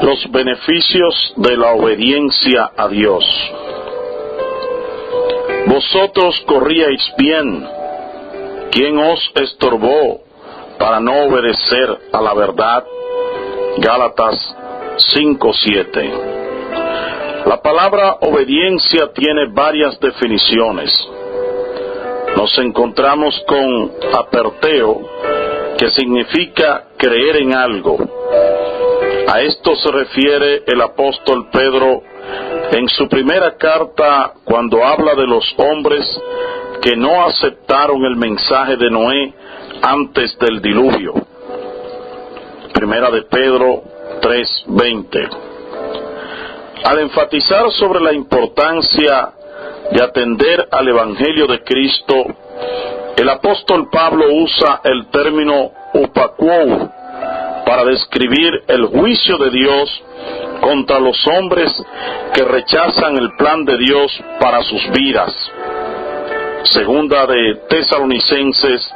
Los beneficios de la obediencia a Dios. Vosotros corríais bien. ¿Quién os estorbó para no obedecer a la verdad? Gálatas 5:7. La palabra obediencia tiene varias definiciones. Nos encontramos con aperteo, que significa creer en algo. A esto se refiere el apóstol Pedro en su primera carta cuando habla de los hombres que no aceptaron el mensaje de Noé antes del diluvio. Primera de Pedro 3:20. Al enfatizar sobre la importancia de atender al Evangelio de Cristo, el apóstol Pablo usa el término upaquou para describir el juicio de Dios contra los hombres que rechazan el plan de Dios para sus vidas. Segunda de Tesalonicenses,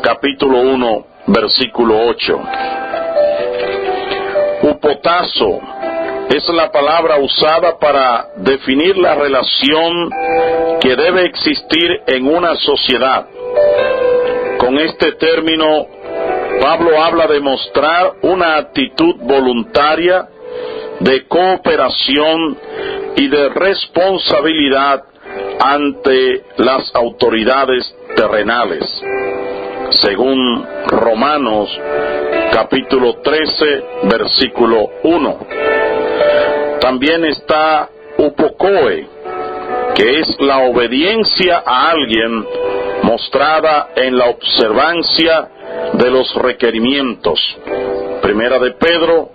capítulo 1, versículo 8. Upotazo es la palabra usada para definir la relación que debe existir en una sociedad. Con este término, Pablo habla de mostrar una actitud voluntaria de cooperación y de responsabilidad ante las autoridades terrenales, según Romanos capítulo 13, versículo 1. También está upokoe, que es la obediencia a alguien mostrada en la observancia de los requerimientos. Primera de Pedro,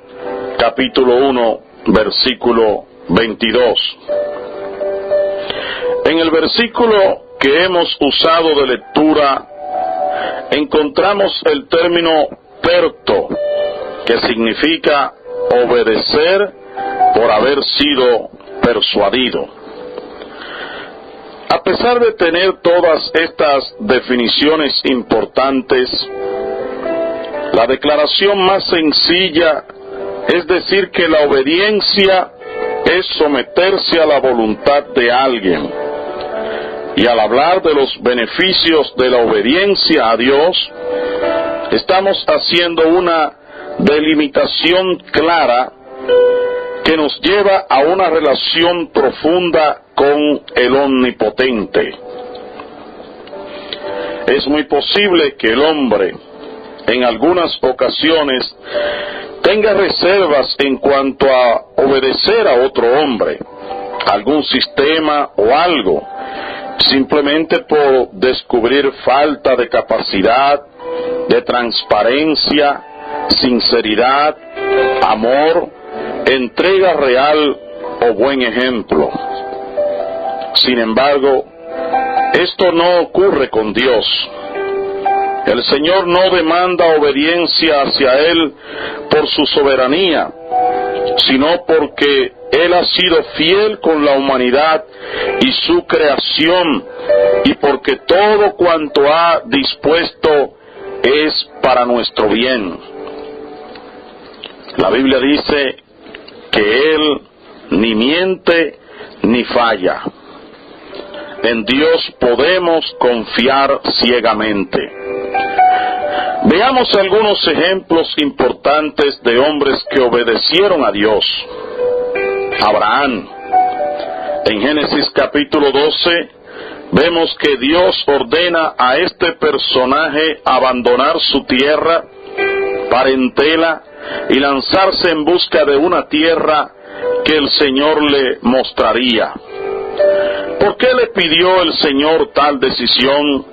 capítulo 1, versículo 22. En el versículo que hemos usado de lectura, encontramos el término perto, que significa obedecer por haber sido persuadido. A pesar de tener todas estas definiciones importantes, la declaración más sencilla es decir que la obediencia es someterse a la voluntad de alguien. Y al hablar de los beneficios de la obediencia a Dios, estamos haciendo una delimitación clara que nos lleva a una relación profunda con el Omnipotente. Es muy posible que el hombre, en algunas ocasiones, tenga reservas en cuanto a obedecer a otro hombre, algún sistema o algo, simplemente por descubrir falta de capacidad, de transparencia, sinceridad, amor, entrega real o buen ejemplo. Sin embargo, esto no ocurre con Dios. El Señor no demanda obediencia hacia Él por su soberanía, sino porque Él ha sido fiel con la humanidad y su creación, y porque todo cuanto ha dispuesto es para nuestro bien. La Biblia dice que Él ni miente ni falla. En Dios podemos confiar ciegamente. Veamos algunos ejemplos importantes de hombres que obedecieron a Dios. Abraham. En Génesis capítulo 12, vemos que Dios ordena a este personaje abandonar su tierra, parentela, y lanzarse en busca de una tierra que el Señor le mostraría. ¿Por qué le pidió el Señor tal decisión?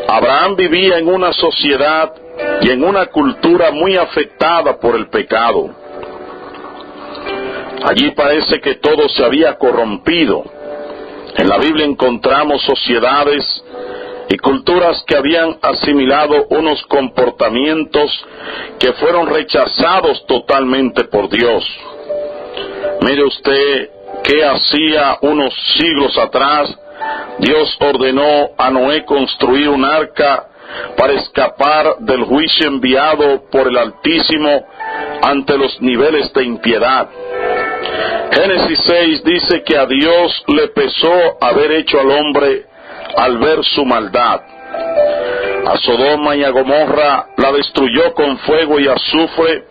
Abraham vivía en una sociedad y en una cultura muy afectada por el pecado. Allí parece que todo se había corrompido. En la Biblia encontramos sociedades y culturas que habían asimilado unos comportamientos que fueron rechazados totalmente por Dios. Mire usted que hacía unos siglos atrás Dios ordenó a Noé construir un arca para escapar del juicio enviado por el Altísimo ante los niveles de impiedad. Génesis 6 dice que a Dios le pesó haber hecho al hombre al ver su maldad. A Sodoma y a Gomorra la destruyó con fuego y azufre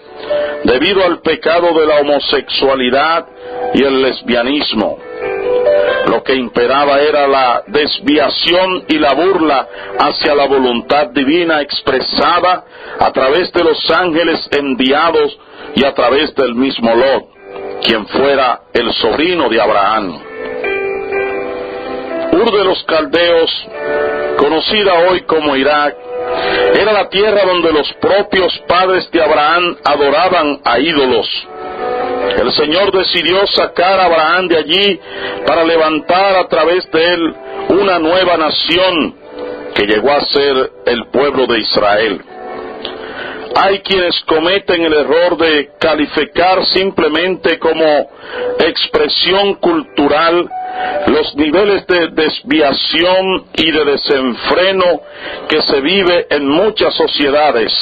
debido al pecado de la homosexualidad y el lesbianismo. Lo que imperaba era la desviación y la burla hacia la voluntad divina expresada a través de los ángeles enviados y a través del mismo Lot, quien fuera el sobrino de Abraham. Ur de los Caldeos, conocida hoy como Irak, era la tierra donde los propios padres de Abraham adoraban a ídolos. El Señor decidió sacar a Abraham de allí para levantar a través de él una nueva nación que llegó a ser el pueblo de Israel. Hay quienes cometen el error de calificar simplemente como expresión cultural los niveles de desviación y de desenfreno que se vive en muchas sociedades.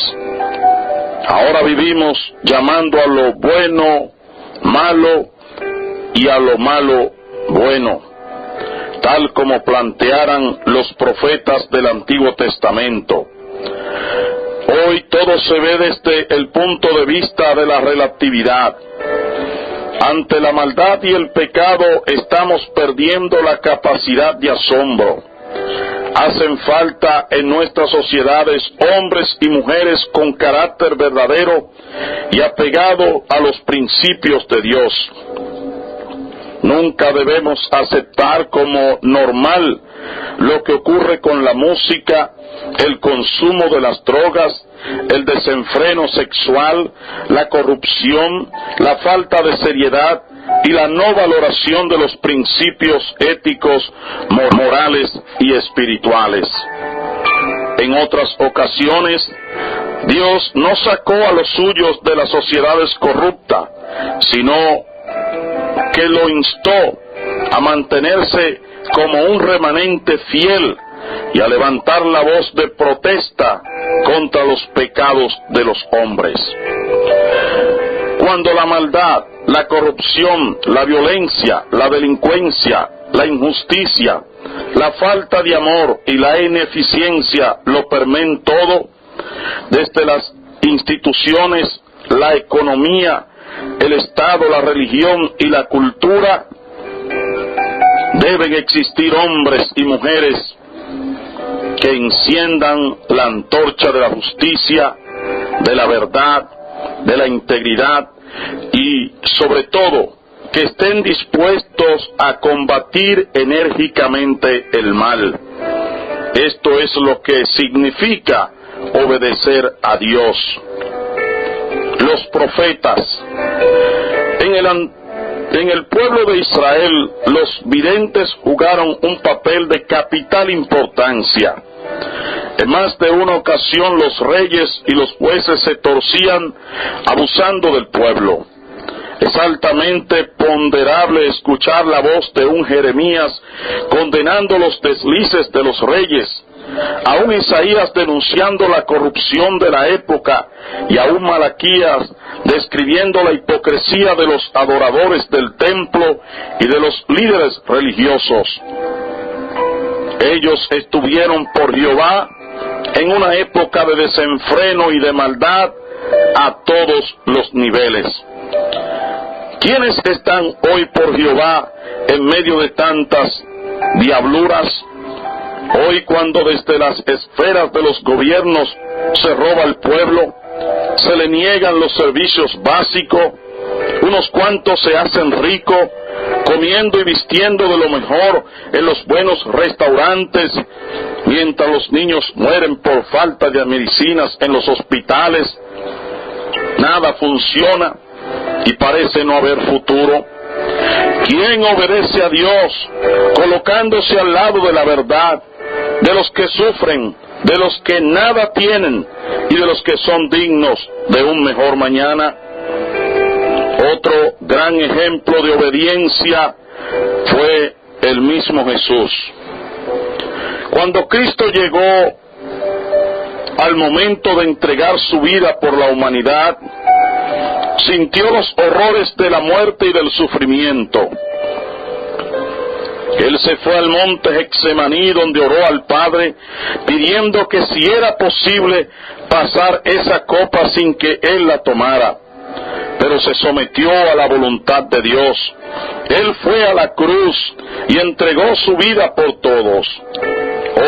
Ahora vivimos llamando a lo bueno malo y a lo malo bueno, tal como plantearan los profetas del Antiguo Testamento. Hoy todo se ve desde el punto de vista de la relatividad. Ante la maldad y el pecado estamos perdiendo la capacidad de asombro. Hacen falta en nuestras sociedades hombres y mujeres con carácter verdadero y apegado a los principios de Dios. Nunca debemos aceptar como normal lo que ocurre con la música, el consumo de las drogas, el desenfreno sexual, la corrupción, la falta de seriedad y la no valoración de los principios éticos, morales y espirituales. En otras ocasiones, Dios no sacó a los suyos de las sociedades corruptas, sino que lo instó a mantenerse como un remanente fiel y a levantar la voz de protesta contra los pecados de los hombres. Cuando la maldad, la corrupción, la violencia, la delincuencia, la injusticia, la falta de amor y la ineficiencia lo permeen todo, desde las instituciones, la economía, el Estado, la religión y la cultura, deben existir hombres y mujeres que enciendan la antorcha de la justicia, de la verdad, de la integridad y, sobre todo, que estén dispuestos a combatir enérgicamente el mal. Esto es lo que significa obedecer a Dios. Los profetas. En el pueblo de Israel, los videntes jugaron un papel de capital importancia. En más de una ocasión los reyes y los jueces se torcían abusando del pueblo. Es altamente ponderable escuchar la voz de un Jeremías condenando los deslices de los reyes, a un Isaías denunciando la corrupción de la época y a un Malaquías describiendo la hipocresía de los adoradores del templo y de los líderes religiosos. Ellos estuvieron por Jehová en una época de desenfreno y de maldad a todos los niveles. ¿Quiénes están hoy por Jehová en medio de tantas diabluras? Hoy, cuando desde las esferas de los gobiernos se roba al pueblo, se le niegan los servicios básicos, unos cuantos se hacen ricos, comiendo y vistiendo de lo mejor en los buenos restaurantes, mientras los niños mueren por falta de medicinas en los hospitales. Nada funciona y parece no haber futuro. ¿Quién obedece a Dios colocándose al lado de la verdad, de los que sufren, de los que nada tienen y de los que son dignos de un mejor mañana? Otro gran ejemplo de obediencia fue el mismo Jesús. Cuando Cristo llegó al momento de entregar su vida por la humanidad, sintió los horrores de la muerte y del sufrimiento. Él se fue al monte Getsemaní, donde oró al Padre, pidiendo que si era posible pasar esa copa sin que Él la tomara. Pero se sometió a la voluntad de Dios. Él fue a la cruz y entregó su vida por todos.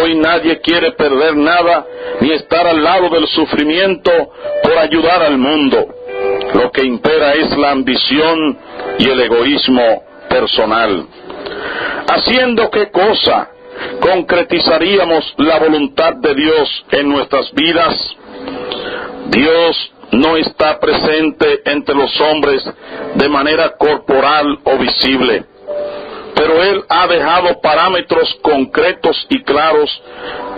Hoy nadie quiere perder nada, ni estar al lado del sufrimiento por ayudar al mundo. Lo que impera es la ambición y el egoísmo personal. ¿Haciendo qué cosa concretizaríamos la voluntad de Dios en nuestras vidas? Dios no está presente entre los hombres de manera corporal o visible, pero Él ha dejado parámetros concretos y claros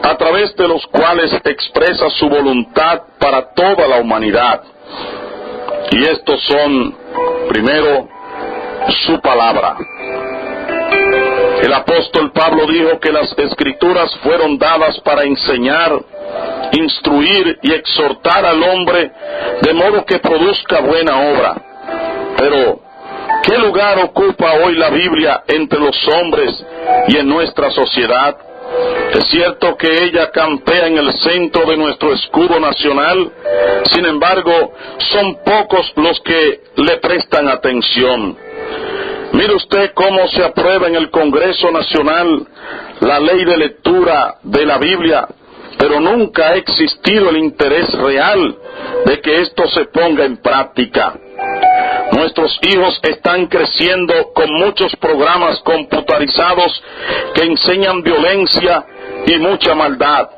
a través de los cuales expresa su voluntad para toda la humanidad. Y estos son, primero, su palabra. El apóstol Pablo dijo que las Escrituras fueron dadas para enseñar, instruir y exhortar al hombre de modo que produzca buena obra. Pero, ¿qué lugar ocupa hoy la Biblia entre los hombres y en nuestra sociedad? Es cierto que ella campea en el centro de nuestro escudo nacional, sin embargo, son pocos los que le prestan atención. Mire usted cómo se aprueba en el Congreso Nacional la ley de lectura de la Biblia, pero nunca ha existido el interés real de que esto se ponga en práctica. Nuestros hijos están creciendo con muchos programas computarizados que enseñan violencia y mucha maldad.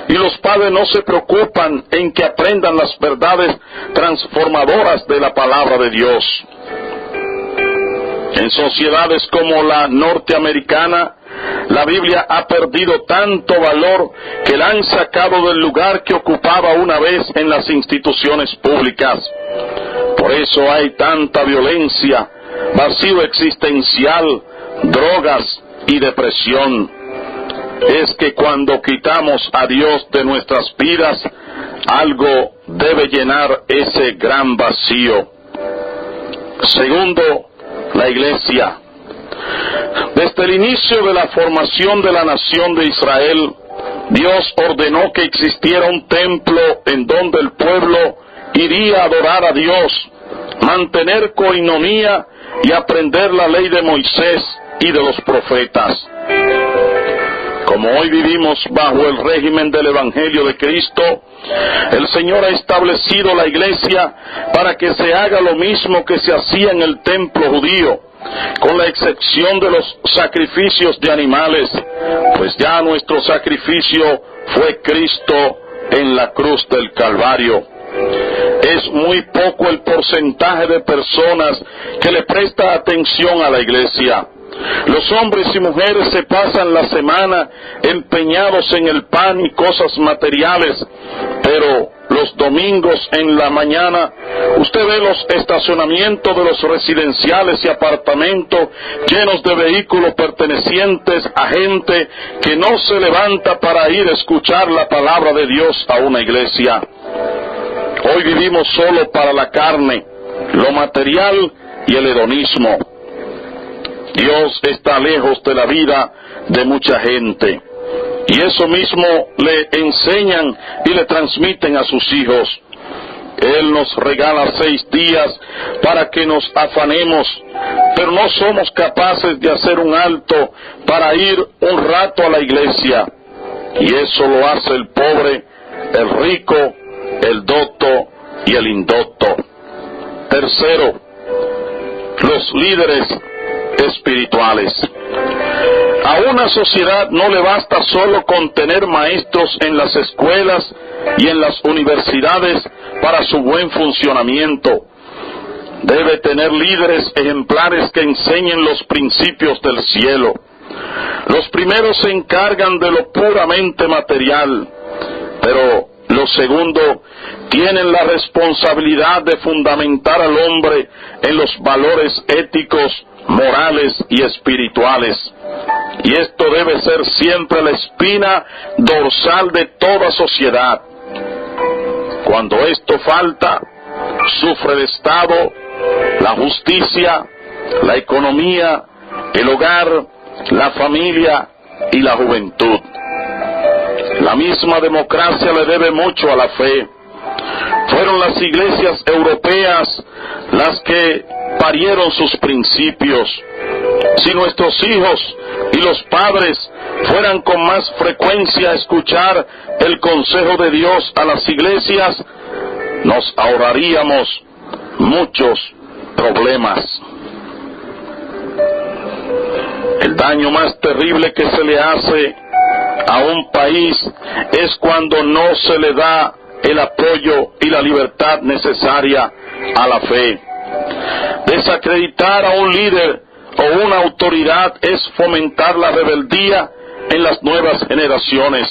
Y los padres no se preocupan en que aprendan las verdades transformadoras de la palabra de Dios. En sociedades como la norteamericana, la Biblia ha perdido tanto valor que la han sacado del lugar que ocupaba una vez en las instituciones públicas. Por eso hay tanta violencia, vacío existencial, drogas y depresión. Es que cuando quitamos a Dios de nuestras vidas, algo debe llenar ese gran vacío. Segundo, la Iglesia. Desde el inicio de la formación de la nación de Israel, Dios ordenó que existiera un templo en donde el pueblo iría a adorar a Dios, mantener coinonía y aprender la ley de Moisés y de los profetas. Como hoy vivimos bajo el régimen del Evangelio de Cristo, el Señor ha establecido la Iglesia para que se haga lo mismo que se hacía en el templo judío, con la excepción de los sacrificios de animales, pues ya nuestro sacrificio fue Cristo en la cruz del Calvario. Es muy poco el porcentaje de personas que le presta atención a la Iglesia. Los hombres y mujeres se pasan la semana empeñados en el pan y cosas materiales, pero los domingos en la mañana usted ve los estacionamientos de los residenciales y apartamentos llenos de vehículos pertenecientes a gente que no se levanta para ir a escuchar la palabra de Dios a una iglesia. Hoy vivimos solo para la carne, lo material y el hedonismo. Dios está lejos de la vida de mucha gente. Y eso mismo le enseñan y le transmiten a sus hijos. Él nos regala 6 días para que nos afanemos, pero no somos capaces de hacer un alto para ir un rato a la iglesia. Y eso lo hace el pobre, el rico, el docto y el indocto. Tercero, los líderes espirituales. A una sociedad no le basta solo con tener maestros en las escuelas y en las universidades para su buen funcionamiento. Debe tener líderes ejemplares que enseñen los principios del cielo. Los primeros se encargan de lo puramente material, pero los segundos tienen la responsabilidad de fundamentar al hombre en los valores éticos, morales y espirituales. Y esto debe ser siempre la espina dorsal de toda sociedad. Cuando esto falta, Sufre el Estado, la justicia, la economía, el hogar, la familia y la juventud. La misma democracia le debe mucho a la fe. Fueron las iglesias europeas las que parieron sus principios. Si nuestros hijos y los padres fueran con más frecuencia a escuchar el consejo de Dios a las iglesias, nos ahorraríamos muchos problemas. El daño más terrible que se le hace a un país es cuando no se le da el apoyo y la libertad necesaria a la fe. Desacreditar a un líder o una autoridad es fomentar la rebeldía en las nuevas generaciones.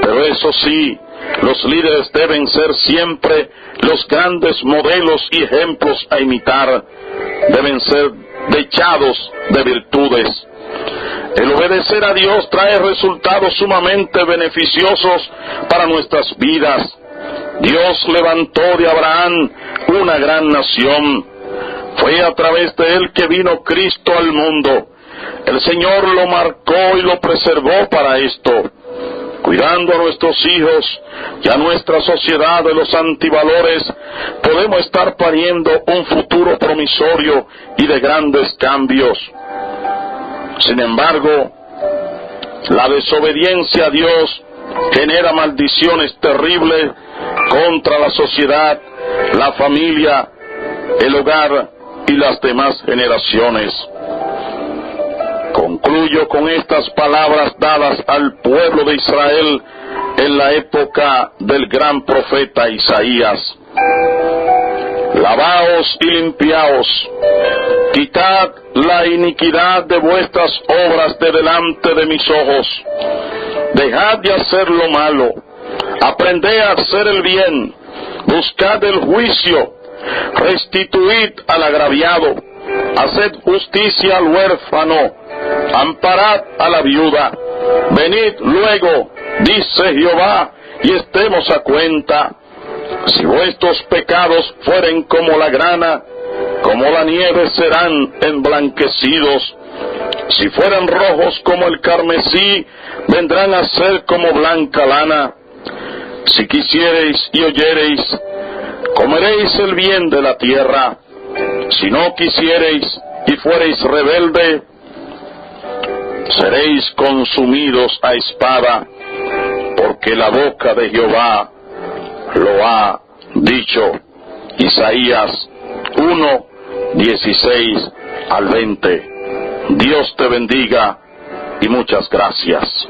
Pero eso sí, los líderes deben ser siempre los grandes modelos y ejemplos a imitar. Deben ser dechados de virtudes. El obedecer a Dios trae resultados sumamente beneficiosos para nuestras vidas. Dios levantó de Abraham una gran nación. Fue a través de él que vino Cristo al mundo. El Señor lo marcó y lo preservó para esto. Cuidando a nuestros hijos y a nuestra sociedad de los antivalores, podemos estar pariendo un futuro promisorio y de grandes cambios. Sin embargo, la desobediencia a Dios genera maldiciones terribles contra la sociedad, la familia, el hogar y las demás generaciones. Concluyo con estas palabras dadas al pueblo de Israel en la época del gran profeta Isaías. Lavaos y limpiaos, quitad la iniquidad de vuestras obras de delante de mis ojos. Dejad de hacer lo malo, aprended a hacer el bien, buscad el juicio, restituid al agraviado, haced justicia al huérfano, amparad a la viuda. Venid luego, dice Jehová, y estemos a cuenta. Si vuestros pecados fueren como la grana, como la nieve serán emblanquecidos. Si fueran rojos como el carmesí, vendrán a ser como blanca lana. Si quisiereis y oyereis, comeréis el bien de la tierra. Si no quisiereis y fuereis rebelde, seréis consumidos a espada, porque la boca de Jehová lo ha dicho. Isaías 1, 16 al 20. Dios te bendiga y muchas gracias.